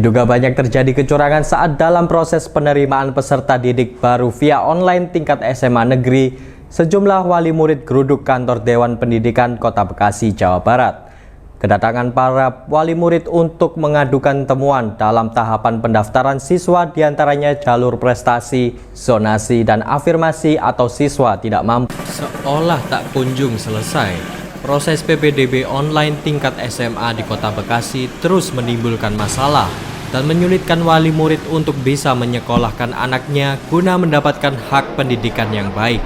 Diduga banyak terjadi kecurangan saat dalam proses penerimaan peserta didik baru via online tingkat SMA negeri, sejumlah wali murid geruduk kantor Dewan Pendidikan Kota Bekasi, Jawa Barat. Kedatangan para wali murid untuk mengadukan temuan dalam tahapan pendaftaran siswa diantaranya jalur prestasi, zonasi, dan afirmasi atau siswa tidak mampu. Seolah tak kunjung selesai. Proses PPDB online tingkat SMA di Kota Bekasi terus menimbulkan masalah dan menyulitkan wali murid untuk bisa menyekolahkan anaknya guna mendapatkan hak pendidikan yang baik.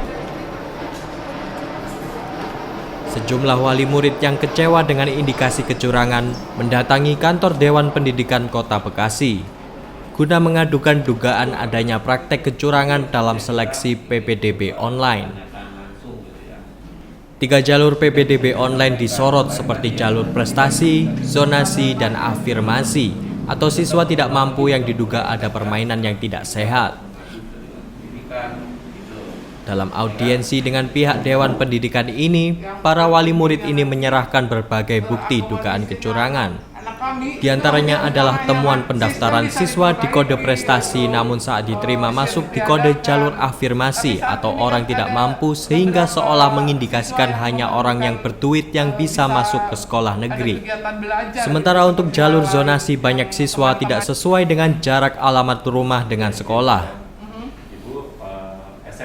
Sejumlah wali murid yang kecewa dengan indikasi kecurangan mendatangi kantor Dewan Pendidikan Kota Bekasi guna mengadukan dugaan adanya praktek kecurangan dalam seleksi PPDB online. 3 jalur PPDB online disorot seperti jalur prestasi, zonasi, dan afirmasi atau siswa tidak mampu yang diduga ada permainan yang tidak sehat. Dalam audiensi dengan pihak Dewan Pendidikan ini, para wali murid ini menyerahkan berbagai bukti dugaan kecurangan. Di antaranya adalah temuan pendaftaran siswa di kode prestasi namun saat diterima masuk di kode jalur afirmasi atau orang tidak mampu sehingga seolah mengindikasikan hanya orang yang berduit yang bisa masuk ke sekolah negeri. Sementara untuk jalur zonasi banyak siswa tidak sesuai dengan jarak alamat rumah dengan sekolah.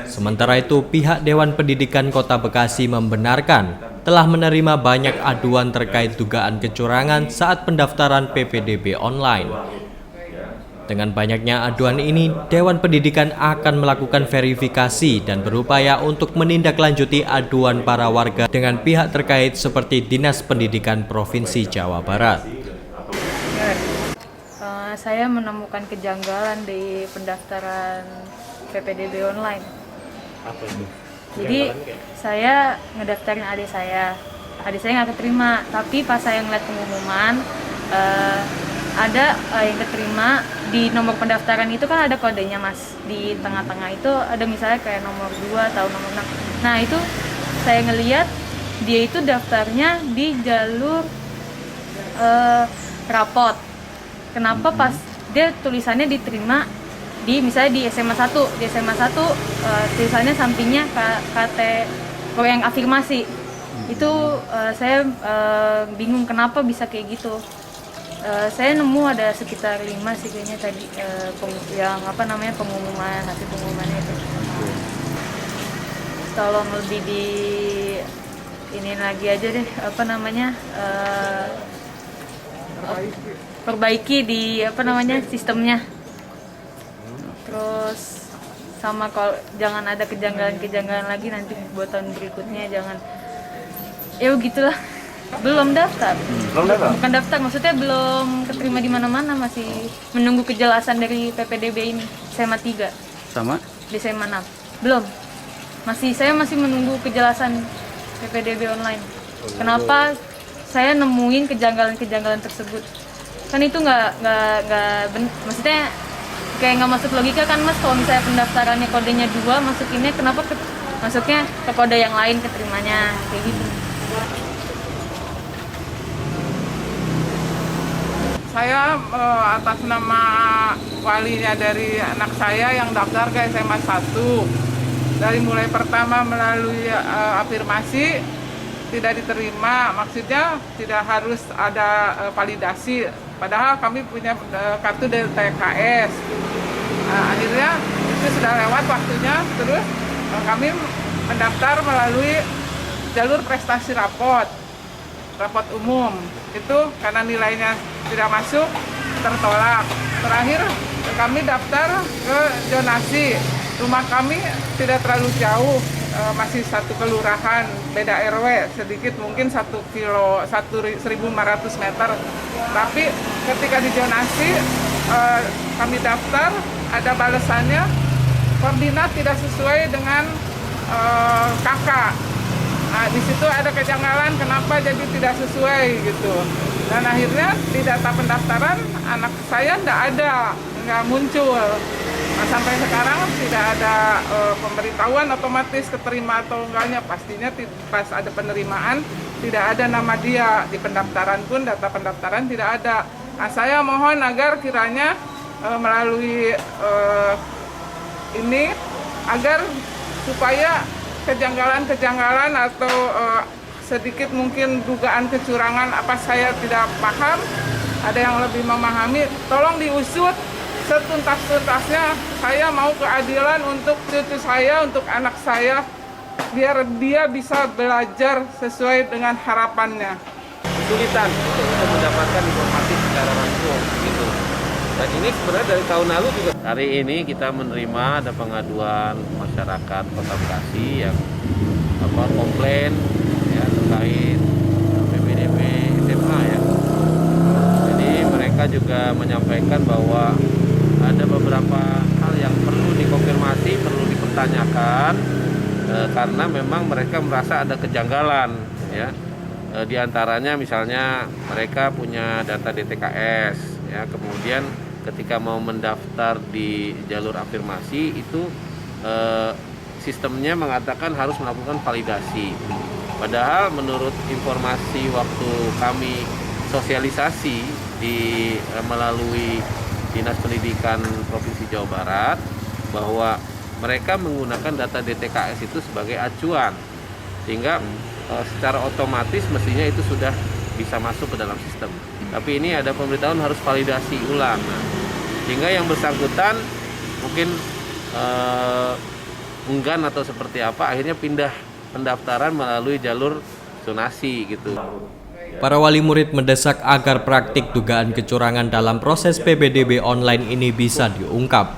Sementara itu, pihak Dewan Pendidikan Kota Bekasi membenarkan telah menerima banyak aduan terkait dugaan kecurangan saat pendaftaran PPDB online. Dengan banyaknya aduan ini, Dewan Pendidikan akan melakukan verifikasi dan berupaya untuk menindaklanjuti aduan para warga dengan pihak terkait seperti Dinas Pendidikan Provinsi Jawa Barat. Saya menemukan kejanggalan di pendaftaran PPDB online. Apa itu? Jadi saya ngedaftarin adik saya nggak keterima, tapi pas saya ngeliat pengumuman ada yang keterima di nomor pendaftaran itu kan ada kodenya mas, di tengah-tengah itu ada misalnya kayak nomor 2 atau nomor 6. Nah itu saya ngeliat dia itu daftarnya di jalur rapot. Kenapa pas dia tulisannya diterima di misalnya di SMA 1 tulisannya sampingnya KT yang afirmasi itu saya bingung kenapa bisa kayak gitu. Saya nemu ada sekitar 5 sih kayaknya tadi yang pengumuman hasil pengumumannya itu. Tolong lebih di ini lagi aja deh perbaiki di sistemnya. Terus sama kalau jangan ada kejanggalan lagi nanti buat tahun berikutnya, jangan ya begitulah. Belum daftar. Bukan daftar, maksudnya belum keterima di mana-mana, masih menunggu kejelasan dari PPDB ini. SMA 3 Sama? di SMA 6 belum. Saya masih menunggu kejelasan PPDB online. Kenapa saya nemuin kejanggalan tersebut? Kan itu maksudnya kayak nggak masuk logika kan mas, kalau misalnya pendaftarannya kodenya 2 masukinnya, kenapa masuknya ke kode yang lain keterimanya kayak gitu. Saya atas nama walinya dari anak saya yang daftar ke SMA 1, dari mulai pertama melalui afirmasi tidak diterima, maksudnya tidak harus ada validasi, padahal kami punya kartu dari TKS. Akhirnya itu sudah lewat waktunya, terus kami mendaftar melalui jalur prestasi rapot umum. Itu karena nilainya tidak masuk, tertolak. Terakhir kami daftar ke zonasi. Rumah kami tidak terlalu jauh, masih satu kelurahan, beda RW sedikit, mungkin 1 kilo 1.500 meter. Tapi ketika di zonasi kami daftar, ada balasannya koordinat tidak sesuai dengan kakak. Nah, di situ ada kejanggalan kenapa jadi tidak sesuai gitu. Dan akhirnya di data pendaftaran anak saya nggak muncul. Nah, sampai sekarang tidak ada pemberitahuan otomatis keterima atau enggaknya. Pastinya pas ada penerimaan tidak ada nama dia, di pendaftaran pun data pendaftaran tidak ada. Nah, saya mohon agar kiranya melalui ini agar supaya kejanggalan-kejanggalan atau sedikit mungkin dugaan kecurangan apa saya tidak paham, ada yang lebih memahami, tolong diusut setuntas-tuntasnya. Saya mau keadilan untuk cucu saya, untuk anak saya, biar dia bisa belajar sesuai dengan harapannya. Kesulitan untuk mendapatkan informasi secara langsung gitu. Dan ini sebenarnya dari tahun lalu juga. Hari ini kita menerima ada pengaduan masyarakat Kota Bekasi yang komplain ya terkait PPDB SMA ya. Jadi mereka juga menyampaikan bahwa ada beberapa hal yang perlu dikonfirmasi, perlu dipertanyakan karena memang mereka merasa ada kejanggalan ya. Di antaranya misalnya mereka punya data DTKS ya, kemudian ketika mau mendaftar di jalur afirmasi itu sistemnya mengatakan harus melakukan validasi. Padahal menurut informasi waktu kami sosialisasi melalui Dinas Pendidikan Provinsi Jawa Barat bahwa mereka menggunakan data DTKS itu sebagai acuan, sehingga secara otomatis mestinya itu sudah bisa masuk ke dalam sistem. Tapi ini ada pemberitahuan harus validasi ulang. Nah, sehingga yang bersangkutan mungkin enggan atau seperti apa, akhirnya pindah pendaftaran melalui jalur zonasi gitu. Para wali murid mendesak agar praktik dugaan kecurangan dalam proses PPDB online ini bisa diungkap,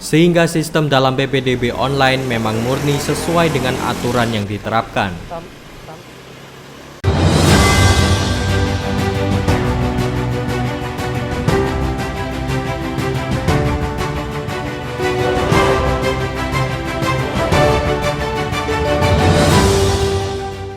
sehingga sistem dalam PPDB online memang murni sesuai dengan aturan yang diterapkan.